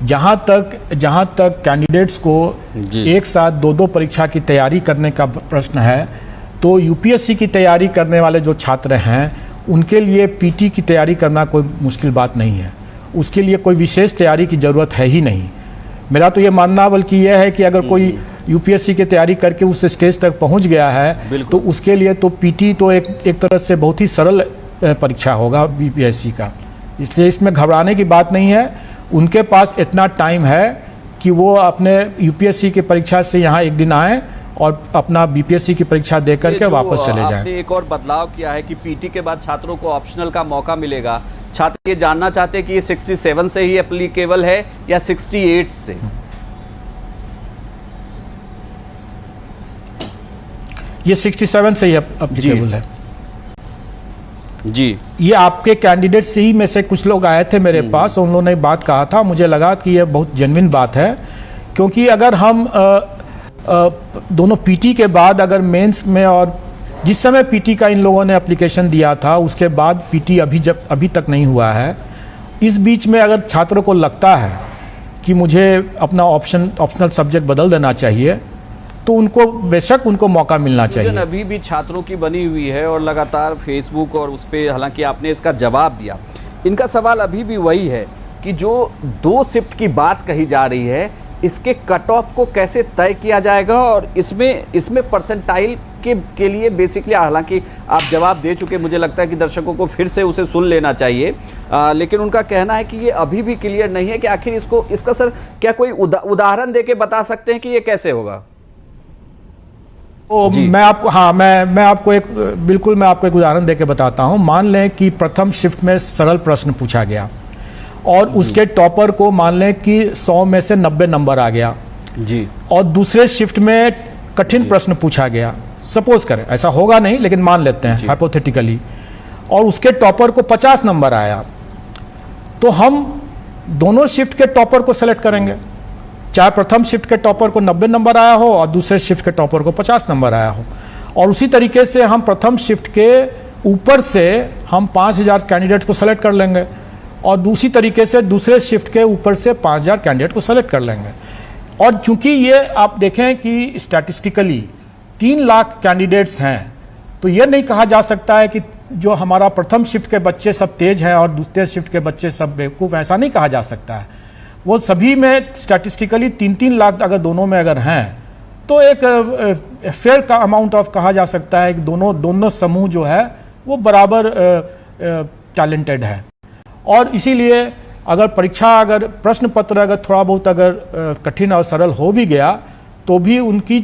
जहाँ तक कैंडिडेट्स को एक साथ दो परीक्षा की तैयारी करने का प्रश्न है, तो यूपीएससी की तैयारी करने वाले जो छात्र हैं उनके लिए पीटी की तैयारी करना कोई मुश्किल बात नहीं है, उसके लिए कोई विशेष तैयारी की ज़रूरत है ही नहीं। मेरा तो ये मानना बल्कि यह है कि अगर कोई यूपीएससी की तैयारी करके उस स्टेज तक पहुंच गया है तो उसके लिए तो पीटी तो एक तरह से बहुत ही सरल परीक्षा होगा बीपीएससी का, इसलिए इसमें घबराने की बात नहीं है। उनके पास इतना टाइम है कि वो अपने यूपीएससी की परीक्षा से यहाँ एक दिन आए और अपना बीपीएससी की परीक्षा दे करके वापस चले जाएं। आपने एक और बदलाव किया है कि पीटी के बाद छात्रों को ऑप्शनल का मौका मिलेगा। छात्र ये जानना चाहते हैं कि ये 67 से ही एप्लीकेबल है या 68 से। ये 67 से ही एप्लीकेबल है जी। ये आपके कैंडिडेट से ही में से कुछ लोग आए थे मेरे पास, उन लोगों ने बात कहा था, मुझे लगा कि ये बहुत जेन्युइन बात है, क्योंकि अगर हम दोनों पीटी के बाद अगर मेंस में, और जिस समय पीटी का इन लोगों ने एप्लीकेशन दिया था उसके बाद पीटी अभी तक नहीं हुआ है, इस बीच में अगर छात्रों को लगता है कि मुझे अपना ऑप्शनल सब्जेक्ट बदल देना चाहिए तो उनको बेशक उनको मौका मिलना चाहिए। अभी भी छात्रों की बनी हुई है और लगातार फेसबुक और उस पर, हालांकि आपने इसका जवाब दिया, इनका सवाल अभी भी वही है कि जो 2 शिफ्ट की बात कही जा रही है, इसके कट ऑफ को कैसे तय किया जाएगा और इसमें परसेंटाइल के लिए बेसिकली, हालांकि आप जवाब दे चुके, मुझे लगता है कि दर्शकों को फिर से उसे सुन लेना चाहिए, लेकिन उनका कहना है कि ये अभी भी क्लियर नहीं है कि आखिर इसका सर क्या कोई उदाहरण देके बता सकते हैं कि ये कैसे होगा? तो मैं आपको एक उदाहरण देके बताता हूं। मान लें कि प्रथम शिफ्ट में सरल प्रश्न पूछा गया और उसके टॉपर को मान लें कि 100 में से 90 नंबर आ गया जी, और दूसरे शिफ्ट में कठिन प्रश्न पूछा गया, सपोज करें, ऐसा होगा नहीं लेकिन मान लेते हैं हाइपोथेटिकली, और उसके टॉपर को 50 नंबर आया, तो हम दोनों शिफ्ट के टॉपर को सेलेक्ट करेंगे, चाहे प्रथम शिफ्ट के टॉपर को 90 नंबर आया हो और दूसरे शिफ्ट के टॉपर को 50 नंबर आया हो। और उसी तरीके से हम प्रथम शिफ्ट के ऊपर से हम 5,000 कैंडिडेट को सेलेक्ट कर लेंगे और दूसरी तरीके से दूसरे शिफ्ट के ऊपर से 5,000 कैंडिडेट को सेलेक्ट कर लेंगे। और चूंकि ये आप देखें कि स्टैटिस्टिकली 3 लाख कैंडिडेट्स हैं, तो ये नहीं कहा जा सकता है कि जो हमारा प्रथम शिफ्ट के बच्चे सब तेज हैं और दूसरे शिफ्ट के बच्चे सब बेवकूफ़, ऐसा नहीं कहा जा सकता है। वो सभी में स्टैटिस्टिकली 3-3 लाख अगर दोनों में अगर हैं तो एक फेयर का अमाउंट ऑफ कहा जा सकता है कि दोनों समूह जो है वो बराबर टैलेंटेड है। और इसीलिए अगर प्रश्न पत्र अगर थोड़ा बहुत अगर कठिन और सरल हो भी गया तो भी उनकी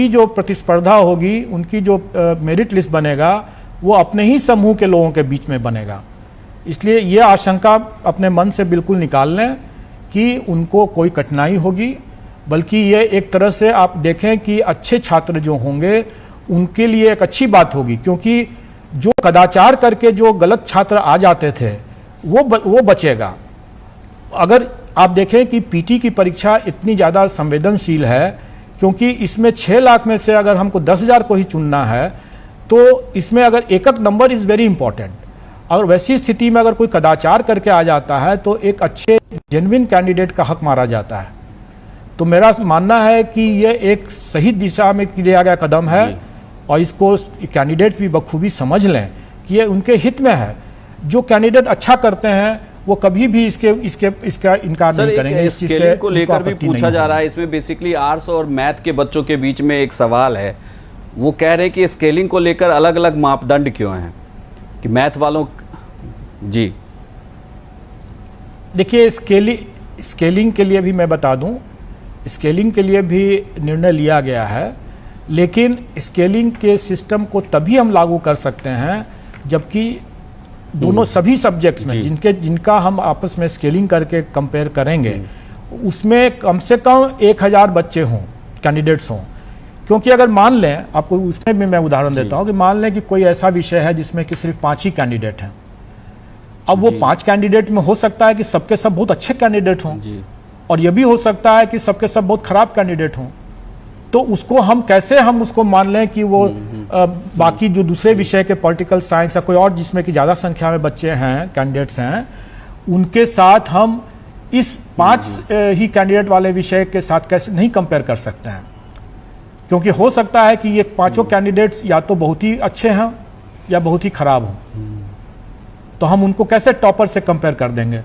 जो प्रतिस्पर्धा होगी, उनकी जो मेरिट लिस्ट बनेगा वो अपने ही समूह के लोगों के बीच में बनेगा। इसलिए ये आशंका अपने मन से बिल्कुल निकाल लें कि उनको कोई कठिनाई होगी बल्कि ये एक तरह से आप देखें कि अच्छे छात्र जो होंगे उनके लिए एक अच्छी बात होगी, क्योंकि जो कदाचार करके जो गलत छात्र आ जाते थे वो बचेगा। अगर आप देखें कि पीटी की परीक्षा इतनी ज़्यादा संवेदनशील है, क्योंकि इसमें 6 लाख में से अगर हमको 10,000 को ही चुनना है, तो इसमें अगर एक नंबर इज़ वेरी इंपॉर्टेंट। और वैसी स्थिति में अगर कोई कदाचार करके आ जाता है तो एक अच्छे जेन्युइन कैंडिडेट का हक मारा जाता है। तो मेरा मानना है कि ये एक सही दिशा में लिया गया कदम है, और इसको कैंडिडेट भी बखूबी समझ लें कि ये उनके हित में है। जो कैंडिडेट अच्छा करते हैं वो कभी भी इसका इनकार नहीं करेंगे। इस चीज से को लेकर भी पूछा जा रहा है, इसमें बेसिकली आर्ट्स और मैथ के बच्चों के बीच में एक सवाल है। वो कह रहे हैं कि स्केलिंग को लेकर अलग अलग मापदंड क्यों हैं, कि मैथ वालों जी देखिए स्केलिंग के लिए भी मैं बता दूं, स्केलिंग के लिए भी निर्णय लिया गया है, लेकिन स्केलिंग के सिस्टम को तभी हम लागू कर सकते हैं जबकि दोनों सभी सब्जेक्ट्स में जिनका हम आपस में स्केलिंग करके कंपेयर करेंगे उसमें कम से कम 1000 बच्चे हों, कैंडिडेट्स हों। क्योंकि अगर मान लें, आपको उसमें भी मैं उदाहरण देता हूं कि मान लें कि कोई ऐसा विषय है जिसमें कि सिर्फ 5 ही कैंडिडेट हैं। अब वो 5 कैंडिडेट में हो सकता है कि सबके सब बहुत अच्छे कैंडिडेट हों, और यह भी हो सकता है कि सबके सब बहुत खराब कैंडिडेट हों। तो उसको हम कैसे उसको मान लें कि वो बाकी जो दूसरे विषय के पॉलिटिकल साइंस या कोई और जिसमें कि ज़्यादा संख्या में बच्चे हैं, कैंडिडेट्स हैं, उनके साथ हम इस 5 ही कैंडिडेट वाले विषय के साथ कैसे नहीं कंपेयर कर सकते हैं। क्योंकि हो सकता है कि ये 5 कैंडिडेट्स या तो बहुत ही अच्छे हैं या बहुत ही खराब हों, तो हम उनको कैसे टॉपर से कंपेयर कर देंगे।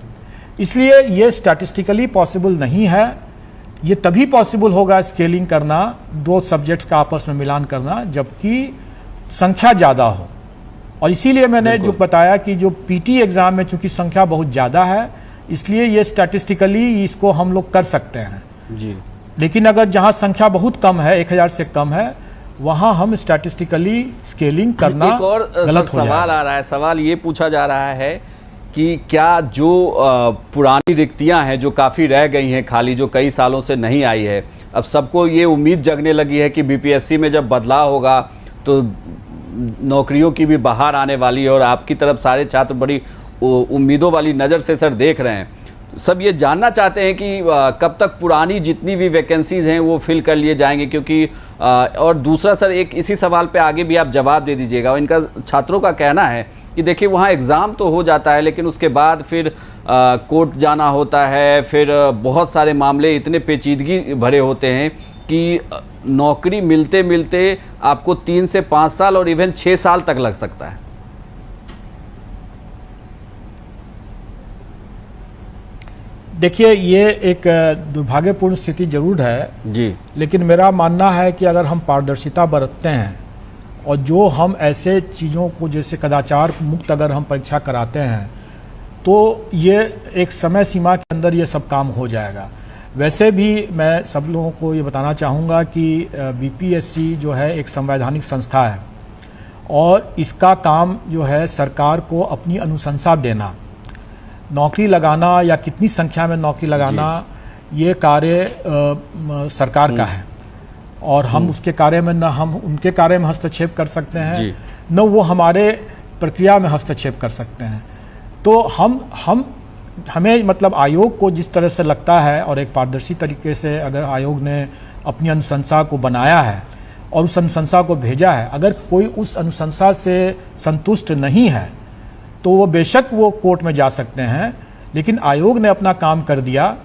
इसलिए ये स्टैटिस्टिकली पॉसिबल नहीं है। ये तभी पॉसिबल होगा स्केलिंग करना, 2 सब्जेक्ट्स का आपस में मिलान करना, जबकि संख्या ज़्यादा हो। और इसीलिए मैंने जो बताया कि जो पीटी एग्ज़ाम में चूंकि संख्या बहुत ज़्यादा है, इसलिए ये स्टैटिस्टिकली इसको हम लोग कर सकते हैं जी। लेकिन अगर जहाँ संख्या बहुत कम है, 1000 से कम है, वहाँ हम स्टैटिस्टिकली स्केलिंग करना एक और गलत हो सवाल आ रहा है। सवाल ये पूछा जा रहा है कि क्या जो पुरानी रिक्तियां हैं जो काफ़ी रह गई हैं खाली, जो कई सालों से नहीं आई है, अब सबको ये उम्मीद जगने लगी है कि बीपीएससी में जब बदलाव होगा तो नौकरियों की भी बहार आने वाली है, और आपकी तरफ सारे छात्र बड़ी उम्मीदों वाली नज़र से सर देख रहे हैं। सब ये जानना चाहते हैं कि कब तक पुरानी जितनी भी वैकेंसीज़ हैं वो फिल कर लिए जाएंगे, क्योंकि और दूसरा सर एक इसी सवाल पे आगे भी आप जवाब दे दीजिएगा। और इनका छात्रों का कहना है कि देखिए वहाँ एग्ज़ाम तो हो जाता है, लेकिन उसके बाद फिर कोर्ट जाना होता है, फिर बहुत सारे मामले इतने पेचीदगी भरे होते हैं कि नौकरी मिलते मिलते आपको 3 से 5 साल और इवन 6 साल तक लग सकता है। देखिए ये एक दुर्भाग्यपूर्ण स्थिति जरूर है जी, लेकिन मेरा मानना है कि अगर हम पारदर्शिता बरतते हैं और जो हम ऐसे चीज़ों को जैसे कदाचार मुक्त अगर हम परीक्षा कराते हैं तो ये एक समय सीमा के अंदर ये सब काम हो जाएगा। वैसे भी मैं सब लोगों को ये बताना चाहूँगा कि बीपीएससी जो है एक संवैधानिक संस्था है, और इसका काम जो है सरकार को अपनी अनुशंसा देना, नौकरी लगाना या कितनी संख्या में नौकरी लगाना, ये कार्य सरकार का है, और हम उसके कार्य में न हम उनके कार्य में हस्तक्षेप कर सकते हैं, न वो हमारे प्रक्रिया में हस्तक्षेप कर सकते हैं। तो हमें मतलब आयोग को जिस तरह से लगता है, और एक पारदर्शी तरीके से अगर आयोग ने अपनी अनुशंसा को बनाया है और उस अनुशंसा को भेजा है, अगर कोई उस अनुशंसा से संतुष्ट नहीं है तो वो बेशक वो कोर्ट में जा सकते हैं। लेकिन आयोग ने अपना काम कर दिया,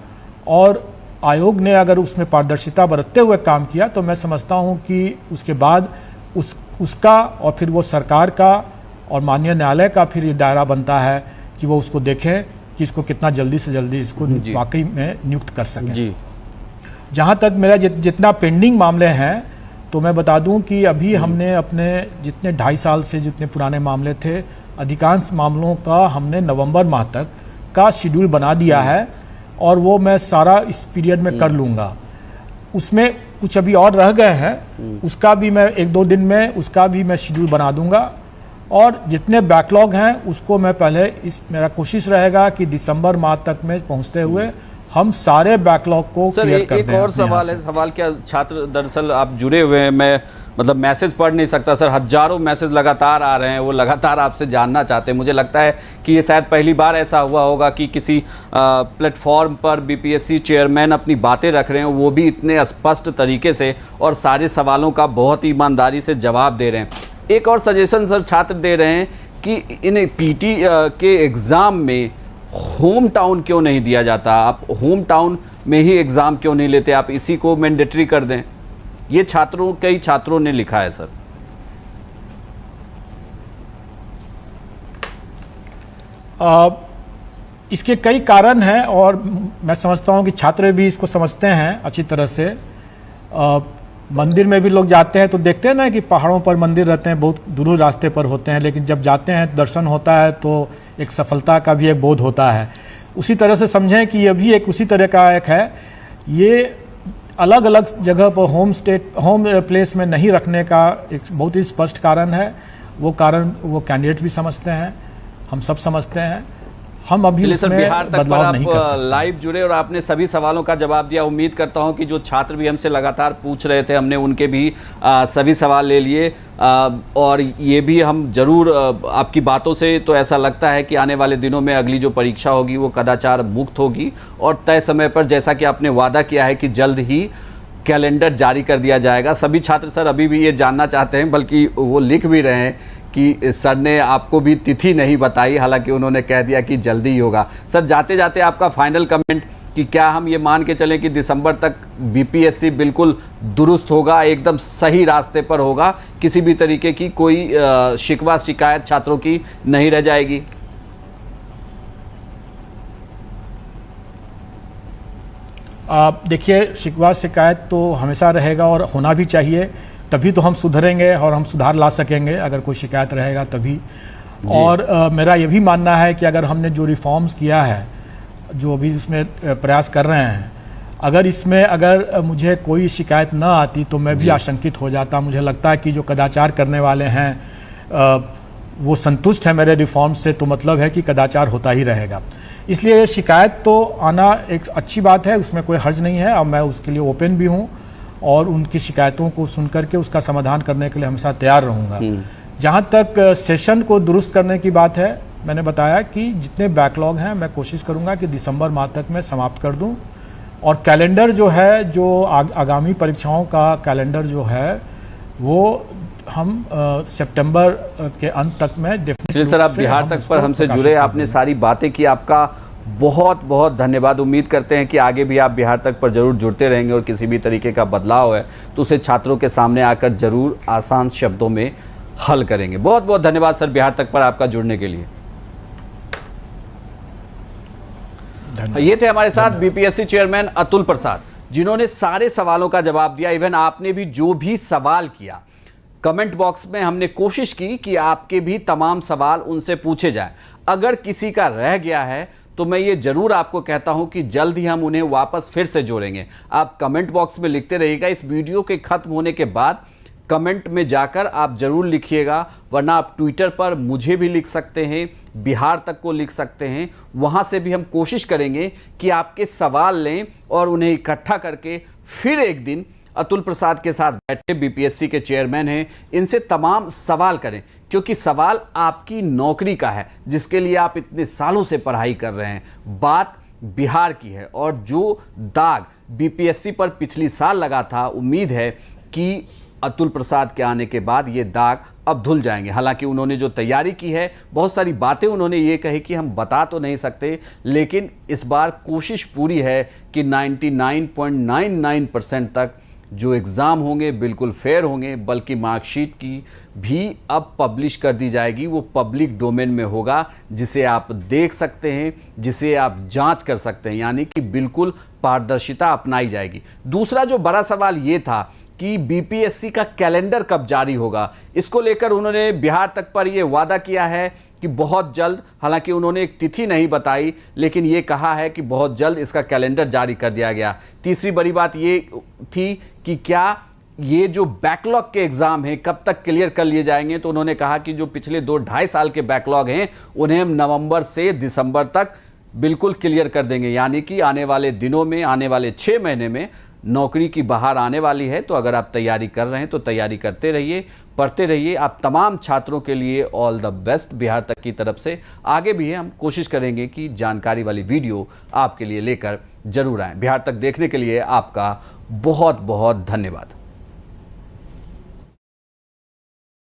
और आयोग ने अगर उसमें पारदर्शिता बरतते हुए काम किया तो मैं समझता हूं कि उसके बाद उसका और फिर वो सरकार का और माननीय न्यायालय का फिर ये दायरा बनता है कि वो उसको देखें कि इसको कितना जल्दी से जल्दी इसको वाकई में नियुक्त कर सकें। जहाँ तक मेरा जितना पेंडिंग मामले हैं, तो मैं बता दूं कि अभी हमने अपने जितने 2.5 साल से जितने पुराने मामले थे, अधिकांश मामलों का हमने नवंबर माह तक का शेड्यूल बना दिया है, और वो मैं सारा इस पीरियड में कर लूँगा। उसमें कुछ अभी और रह गए हैं, उसका भी मैं 1-2 दिन में उसका भी मैं शेड्यूल बना दूंगा, और जितने बैकलॉग हैं उसको मैं पहले मेरा कोशिश रहेगा कि दिसंबर माह तक में पहुंचते हुए हम सारे बैकलॉग को सर क्लियर कर एक दें। और सवाल है, सवाल क्या छात्र दरअसल आप जुड़े हुए हैं, मैं मतलब मैसेज पढ़ नहीं सकता सर, हजारों मैसेज लगातार आ रहे हैं, वो लगातार आपसे जानना चाहते हैं। मुझे लगता है कि ये शायद पहली बार ऐसा हुआ होगा कि किसी प्लेटफॉर्म पर बीपीएससी चेयरमैन अपनी बातें रख रहे हैं, वो भी इतने स्पष्ट तरीके से और सारे सवालों का बहुत ईमानदारी से जवाब दे रहे हैं। एक और सजेशन सर छात्र दे रहे हैं कि इन पीटी के एग्ज़ाम में होम टाउन क्यों नहीं दिया जाता, आप होम टाउन में ही एग्ज़ाम क्यों नहीं लेते, आप इसी को मैंडेटरी कर दें। ये कई छात्रों ने लिखा है सर। इसके कई कारण हैं और मैं समझता हूं कि छात्र भी इसको समझते हैं अच्छी तरह से। मंदिर में भी लोग जाते हैं तो देखते हैं ना कि पहाड़ों पर मंदिर रहते हैं, बहुत दूर रास्ते पर होते हैं, लेकिन जब जाते हैं दर्शन होता है तो एक सफलता का भी एक बोध होता है। उसी तरह से समझें कि ये भी एक उसी तरह का एक है। ये अलग अलग जगह पर होम प्लेस में नहीं रखने का एक बहुत ही स्पष्ट कारण है। वो कारण वो कैंडिडेट भी समझते हैं, हम सब समझते हैं। हम अभी सर बिहार तक पर नहीं कर आप सकते। लाइव जुड़े और आपने सभी सवालों का जवाब दिया। उम्मीद करता हूं कि जो छात्र भी हमसे लगातार पूछ रहे थे, हमने उनके भी सभी सवाल ले लिए। और ये भी हम जरूर आपकी बातों से तो ऐसा लगता है कि आने वाले दिनों में अगली जो परीक्षा होगी वो कदाचार मुक्त होगी और तय समय पर, जैसा कि आपने वादा किया है कि जल्द ही कैलेंडर जारी कर दिया जाएगा। सभी छात्र सर अभी भी ये जानना चाहते हैं, बल्कि वो लिख भी रहे हैं कि सर ने आपको भी तिथि नहीं बताई, हालांकि उन्होंने कह दिया कि जल्दी ही होगा। सर जाते जाते आपका फाइनल कमेंट कि क्या हम ये मान के चलें कि दिसंबर तक बीपीएससी बिल्कुल दुरुस्त होगा, एकदम सही रास्ते पर होगा, किसी भी तरीके की कोई शिकवा शिकायत छात्रों की नहीं रह जाएगी? देखिए, शिकवा शिकायत तो हमेशा रहेगा और होना भी चाहिए, तभी तो हम सुधरेंगे और हम सुधार ला सकेंगे। अगर कोई शिकायत रहेगा तभी। और मेरा ये भी मानना है कि अगर हमने जो रिफॉर्म्स किया है, जो अभी इसमें प्रयास कर रहे हैं, अगर मुझे कोई शिकायत न आती तो मैं भी आशंकित हो जाता। मुझे लगता है कि जो कदाचार करने वाले हैं वो संतुष्ट है मेरे रिफॉर्म से, तो मतलब है कि कदाचार होता ही रहेगा। इसलिए ये शिकायत तो आना एक अच्छी बात है, उसमें कोई हर्ज नहीं है और मैं उसके लिए ओपन भी हूँ और उनकी शिकायतों को सुनकर के उसका समाधान करने के लिए हमेशा तैयार रहूँगा। जहाँ तक सेशन को दुरुस्त करने की बात है, मैंने बताया कि जितने बैकलॉग हैं मैं कोशिश करूँगा कि दिसंबर माह तक मैं समाप्त कर दूँ और कैलेंडर जो है, जो आगामी परीक्षाओं का कैलेंडर जो है, वो हम सितंबर के अंत तक में डेफिनेटली। सर आप बिहार तक पर हमसे जुड़े, आपने सारी बातें की, आपका बहुत बहुत धन्यवाद। उम्मीद करते हैं कि आगे भी आप बिहार तक पर जरूर जुड़ते रहेंगे और किसी भी तरीके का बदलाव है तो उसे छात्रों के सामने आकर जरूर आसान शब्दों में हल करेंगे। बहुत बहुत धन्यवाद सर बिहार तक पर आपका जुड़ने के लिए। ये थे हमारे साथ बीपीएससी चेयरमैन अतुल प्रसाद, जिन्होंने सारे सवालों का जवाब दिया। इवन आपने भी जो भी सवाल किया, कमेंट बॉक्स में हमने कोशिश की कि आपके भी तमाम सवाल उनसे पूछे जाएं। अगर किसी का रह गया है तो मैं ये जरूर आपको कहता हूं कि जल्द ही हम उन्हें वापस फिर से जोड़ेंगे। आप कमेंट बॉक्स में लिखते रहिएगा। इस वीडियो के खत्म होने के बाद कमेंट में जाकर आप जरूर लिखिएगा, वरना आप ट्विटर पर मुझे भी लिख सकते हैं, बिहार तक को लिख सकते हैं। वहां से भी हम कोशिश करेंगे कि आपके सवाल लें और उन्हें इकट्ठा करके फिर एक दिन अतुल प्रसाद के साथ बैठे, बीपीएससी के चेयरमैन हैं, इनसे तमाम सवाल करें, क्योंकि सवाल आपकी नौकरी का है जिसके लिए आप इतने सालों से पढ़ाई कर रहे हैं। बात बिहार की है और जो दाग बीपीएससी पर पिछली साल लगा था, उम्मीद है कि अतुल प्रसाद के आने के बाद ये दाग अब धुल जाएंगे। हालांकि उन्होंने जो तैयारी की है, बहुत सारी बातें उन्होंने ये कही कि हम बता तो नहीं सकते, लेकिन इस बार कोशिश पूरी है कि 99.99% तक जो एग्ज़ाम होंगे बिल्कुल फेयर होंगे, बल्कि मार्कशीट की भी अब पब्लिश कर दी जाएगी। वो पब्लिक डोमेन में होगा, जिसे आप देख सकते हैं, जिसे आप जांच कर सकते हैं, यानी कि बिल्कुल पारदर्शिता अपनाई जाएगी। दूसरा जो बड़ा सवाल ये था कि बीपीएससी का कैलेंडर कब जारी होगा, इसको लेकर उन्होंने बिहार तक पर यह वादा किया है कि बहुत जल्द, हालांकि उन्होंने एक तिथि नहीं बताई, लेकिन ये कहा है कि बहुत जल्द इसका कैलेंडर जारी कर दिया गया। तीसरी बड़ी बात ये थी कि क्या ये जो बैकलॉग के एग्जाम हैं कब तक क्लियर कर लिए जाएंगे, तो उन्होंने कहा कि जो पिछले 2-2.5 साल के बैकलॉग हैं उन्हें हम नवंबर से दिसंबर तक बिल्कुल क्लियर कर देंगे। यानी कि आने वाले दिनों में, आने वाले 6 महीने में नौकरी की बहार आने वाली है। तो अगर आप तैयारी कर रहे हैं तो तैयारी करते रहिए, पढ़ते रहिए। आप तमाम छात्रों के लिए ऑल द बेस्ट। बिहार तक की तरफ से आगे भी है, हम कोशिश करेंगे कि जानकारी वाली वीडियो आपके लिए लेकर जरूर आएँ। बिहार तक देखने के लिए आपका बहुत बहुत धन्यवाद।